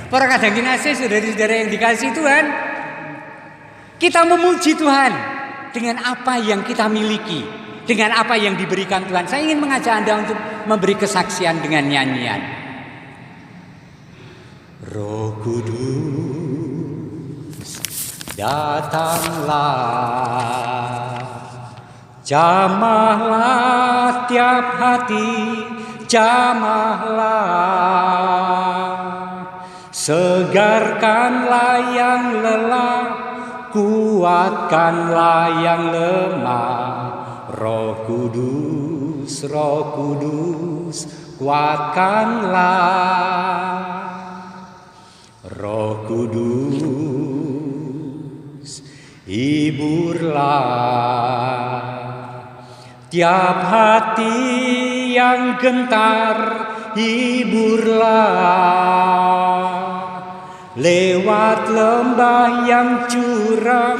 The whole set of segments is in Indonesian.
Para kadang kinasih, saudara-saudara yang dikasihi Tuhan, kita memuji Tuhan dengan apa yang kita miliki, dengan apa yang diberikan Tuhan. Saya ingin mengajak Anda untuk memberi kesaksian dengan nyanyian. Roh Kudus, datanglah, jamahlah tiap hati, jamahlah, segarkanlah yang lelah, kuatkanlah yang lemah. Roh Kudus, Roh Kudus, kuatkanlah. Roh Kudus, hiburlah tiap hati yang gentar, hiburlah. Lewat lembah yang curam,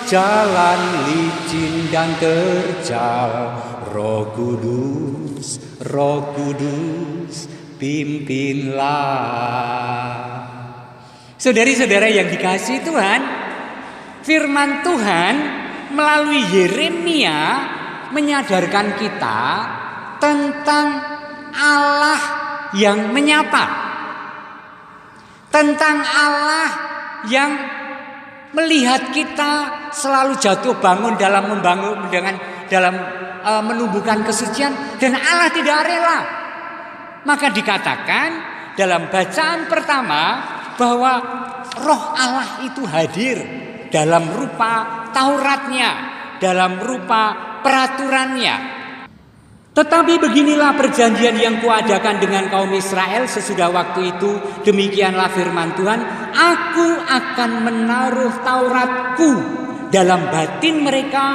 jalan licin dan terjal. Roh Kudus, Roh Kudus, pimpinlah. Saudari-saudara yang dikasihi Tuhan, firman Tuhan melalui Yeremia menyadarkan kita tentang Allah yang menyapa, tentang Allah yang melihat kita selalu jatuh bangun dalam membangun dalam menumbuhkan kesucian, dan Allah tidak rela. Maka dikatakan dalam bacaan pertama bahwa Roh Allah itu hadir dalam rupa Tauratnya, dalam rupa peraturannya. Tetapi beginilah perjanjian yang kuadakan dengan kaum Israel sesudah waktu itu. Demikianlah firman Tuhan, aku akan menaruh Tauratku dalam batin mereka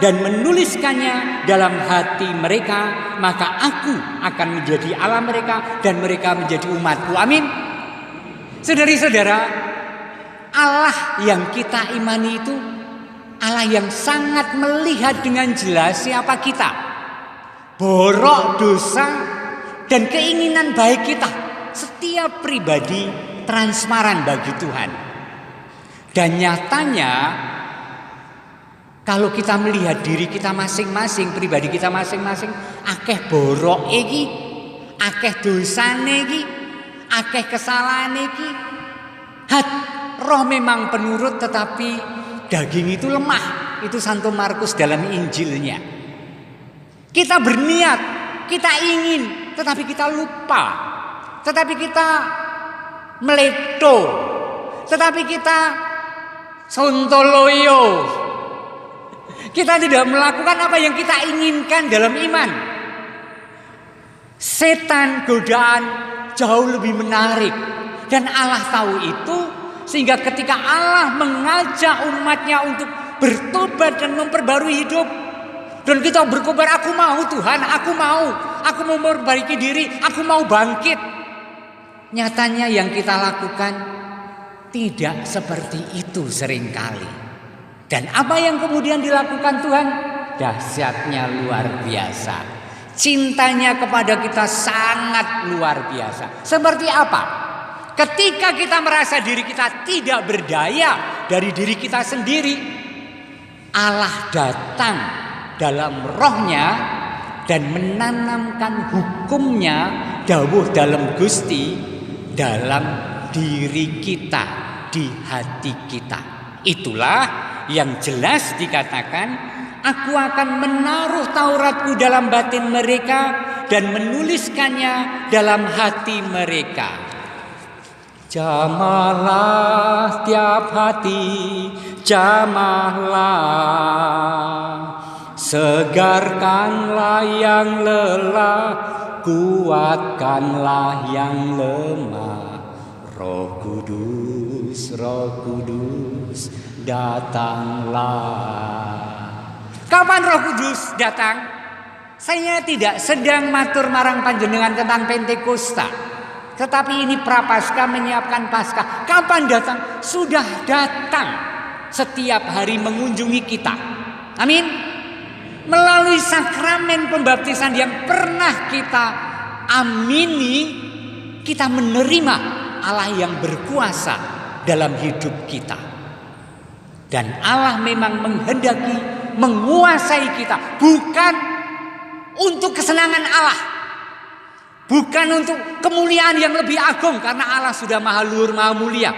dan menuliskannya dalam hati mereka. Maka aku akan menjadi Allah mereka dan mereka menjadi umatku. Amin. Saudari-saudara, Allah yang kita imani itu Allah yang sangat melihat dengan jelas siapa kita, borok dosa dan keinginan baik kita. Setiap pribadi transparan bagi Tuhan. Dan nyatanya kalau kita melihat diri kita masing-masing, pribadi kita masing-masing, akeh borok iki, akeh dosane iki, akeh kesalahan iki. Roh memang penurut tetapi daging itu lemah. Itu Santo Markus dalam Injilnya. Kita berniat, kita ingin, tetapi kita lupa, tetapi kita meleto, tetapi kita sontoloyo. Kita tidak melakukan apa yang kita inginkan dalam iman. Setan godaan jauh lebih menarik, dan Allah tahu itu, sehingga ketika Allah mengajak umatnya untuk bertobat dan memperbarui hidup, dan kita berkobar, aku mau Tuhan, aku mau memperbaiki diri, aku mau bangkit. Nyatanya yang kita lakukan tidak seperti itu seringkali. Dan apa yang kemudian dilakukan Tuhan? Dahsyatnya luar biasa. Cintanya kepada kita sangat luar biasa. Seperti apa? Ketika kita merasa diri kita tidak berdaya dari diri kita sendiri, Allah datang dalam rohnya dan menanamkan hukumnya, dawuh dalam Gusti, dalam diri kita, di hati kita. Itulah yang jelas dikatakan, aku akan menaruh Tauratku dalam batin mereka dan menuliskannya dalam hati mereka. Jamahlah tiap hati, jamahlah, segarkanlah yang lelah, kuatkanlah yang lemah. Roh Kudus, Roh Kudus, datanglah. Kapan Roh Kudus datang? Saya tidak sedang matur marang panjenengan tentang Pentakosta, tetapi ini Prapaskah menyiapkan Paskah. Kapan datang? Sudah datang setiap hari mengunjungi kita. Amin. Melalui sakramen pembaptisan yang pernah kita amini, kita menerima Allah yang berkuasa dalam hidup kita. Dan Allah memang menghendaki menguasai kita, bukan untuk kesenangan Allah, bukan untuk kemuliaan yang lebih agung karena Allah sudah maha luhur, maha mulia,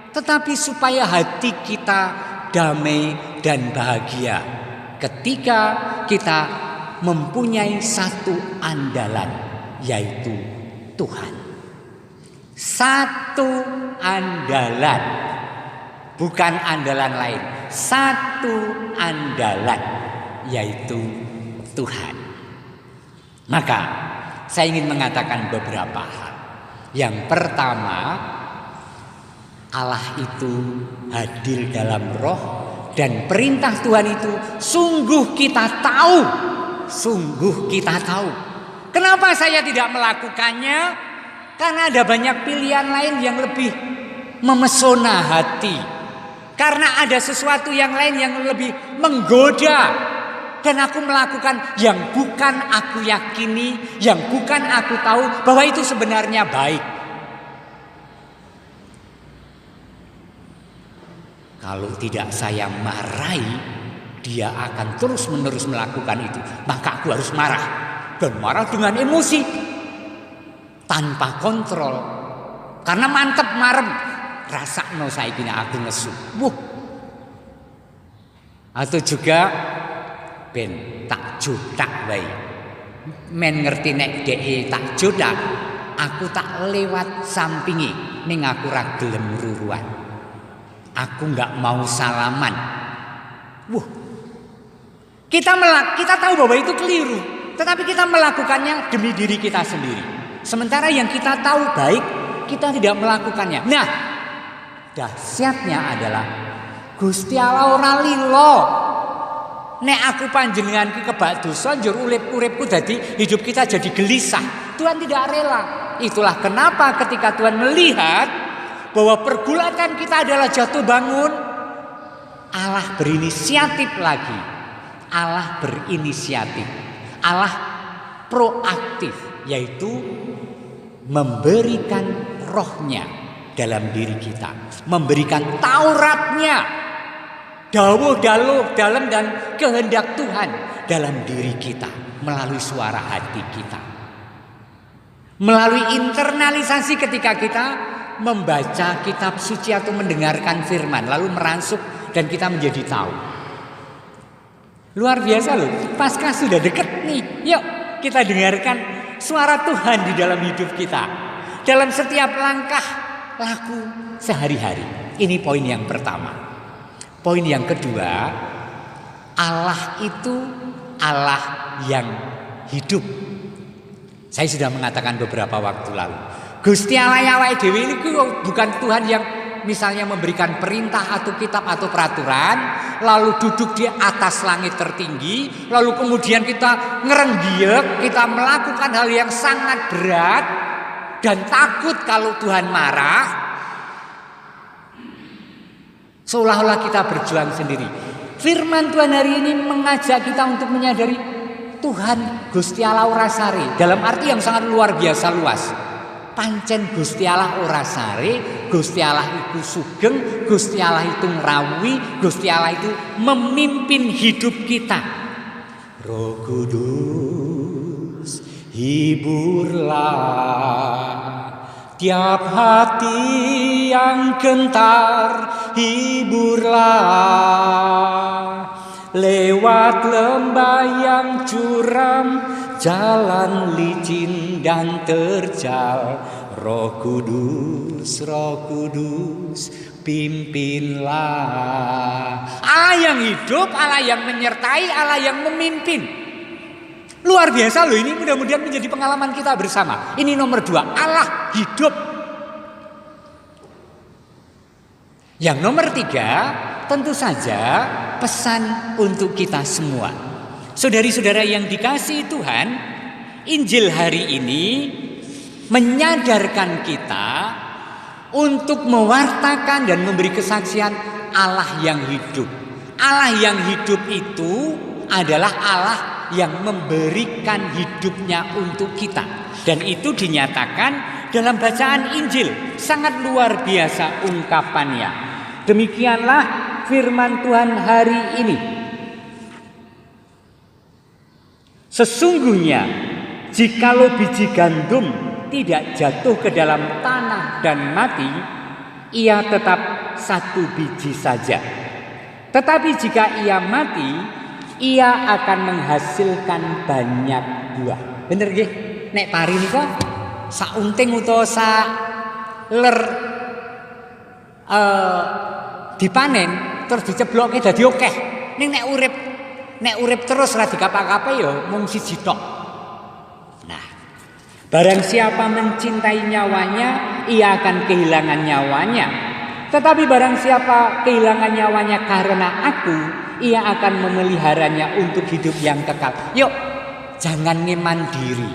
tetapi supaya hati kita damai dan bahagia ketika kita mempunyai satu andalan, yaitu Tuhan. Satu andalan, bukan andalan lain. Satu andalan, yaitu Tuhan. Maka saya ingin mengatakan beberapa hal. Yang pertama, Allah itu hadir dalam roh, dan perintah Tuhan itu sungguh kita tahu. Sungguh kita tahu. Kenapa saya tidak melakukannya? Karena ada banyak pilihan lain yang lebih memesona hati. Karena ada sesuatu yang lain yang lebih menggoda. Dan aku melakukan yang bukan aku yakini, yang bukan aku tahu bahwa itu sebenarnya baik. Kalau tidak saya marahi, dia akan terus-menerus melakukan itu. Maka aku harus marah. Dan marah dengan emosi, tanpa kontrol. Karena mantep marem, rasakno saiki aku nesu. Atau juga ben tak jodak wae. Men ngerti nek dhek tak jodak, aku tak lewat sampingi ning aku ra gelem ruruan. Aku enggak mau salaman. Kita tahu bahwa itu keliru, tetapi kita melakukannya demi diri kita sendiri. Sementara yang kita tahu baik, kita tidak melakukannya. Nah, dahsyatnya adalah Gusti Allah ora lilo. Nek aku panjenengan ki kebak dosa njur urip-uripku dadi hidup kita jadi gelisah. Tuhan tidak rela. Itulah kenapa ketika Tuhan melihat bahwa pergulatan kita adalah jatuh bangun, Allah berinisiatif lagi. Allah berinisiatif. Allah proaktif, yaitu memberikan rohnya dalam diri kita, memberikan Tauratnya, dawuh dalam dan kehendak Tuhan dalam diri kita melalui suara hati kita, melalui internalisasi ketika kita membaca kitab suci atau mendengarkan firman, lalu merasuk dan kita menjadi tahu. Luar biasa loh, Paskah sudah dekat nih. Yuk kita dengarkan suara Tuhan di dalam hidup kita, dalam setiap langkah laku sehari-hari. Ini poin yang pertama. Poin yang kedua, Allah itu Allah yang hidup. Saya sudah mengatakan beberapa waktu lalu, Gusti Allah awake dhewe niku bukan Tuhan yang misalnya memberikan perintah atau kitab atau peraturan, lalu duduk di atas langit tertinggi, lalu kemudian kita ngerenggiek, kita melakukan hal yang sangat berat dan takut kalau Tuhan marah, seolah-olah kita berjuang sendiri. Firman Tuhan hari ini mengajak kita untuk menyadari Tuhan Gusti Allah ora sare, dalam arti yang sangat luar biasa luas. Pancen Gusti Allah ora sare, Gusti Allah itu sugeng, Gusti Allah itu ngrawuhi, Gusti Allah itu memimpin hidup kita. Roh Kudus, hiburlah tiap hati yang gentar, hiburlah lewat lembah yang curam, jalan licin dan terjal. Roh Kudus, pimpinlah. Allah yang hidup, Allah yang menyertai, Allah yang memimpin. Luar biasa loh ini, mudah-mudahan menjadi pengalaman kita bersama. Ini nomor 2, Allah hidup. Yang nomor 3, tentu saja pesan untuk kita semua. Saudari-saudara yang dikasihi Tuhan, Injil hari ini menyadarkan kita untuk mewartakan dan memberi kesaksian Allah yang hidup. Allah yang hidup itu adalah Allah yang memberikan hidupnya untuk kita. Dan itu dinyatakan dalam bacaan Injil. Sangat luar biasa ungkapannya. Demikianlah firman Tuhan hari ini. Sesungguhnya jikalau biji gandum tidak jatuh ke dalam tanah dan mati, ia tetap satu biji saja. Tetapi jika ia mati, ia akan menghasilkan banyak buah. Bener nggih? Nek pari nika saunting utawa saler dipanen terus diceblokke dadi akeh. Ning nek urip terus ra dikapa-kape ya mung siji tok. Nah, barang siapa mencintai nyawanya, ia akan kehilangan nyawanya. Tetapi barang siapa kehilangan nyawanya karena aku, ia akan memeliharanya untuk hidup yang kekal. Yuk, jangan ngeman diri.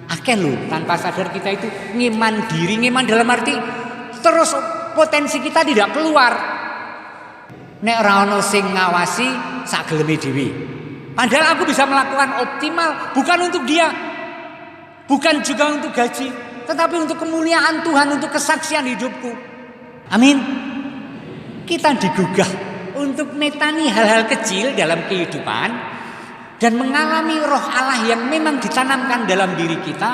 Akeh lho, tanpa sadar kita itu ngeman diri. Ngeman dalam arti terus potensi kita tidak keluar. Nek ora ono sing ngawasi sak geleme dhewe. Padahal aku bisa melakukan optimal bukan untuk dia. Bukan juga untuk gaji, tetapi untuk kemuliaan Tuhan, untuk kesaksian hidupku. Amin. Kita digugah untuk metani hal-hal kecil dalam kehidupan dan mengalami roh Allah yang memang ditanamkan dalam diri kita.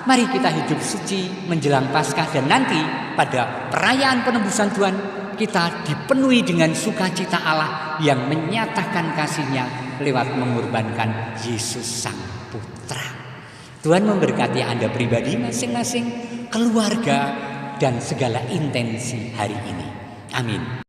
Mari kita hidup suci menjelang Paskah dan nanti pada perayaan penebusan Tuhan kita dipenuhi dengan sukacita Allah yang menyatakan kasih-Nya lewat mengorbankan Yesus Sang Putra. Tuhan memberkati Anda pribadi masing-masing, keluarga dan segala intensi hari ini. Amin.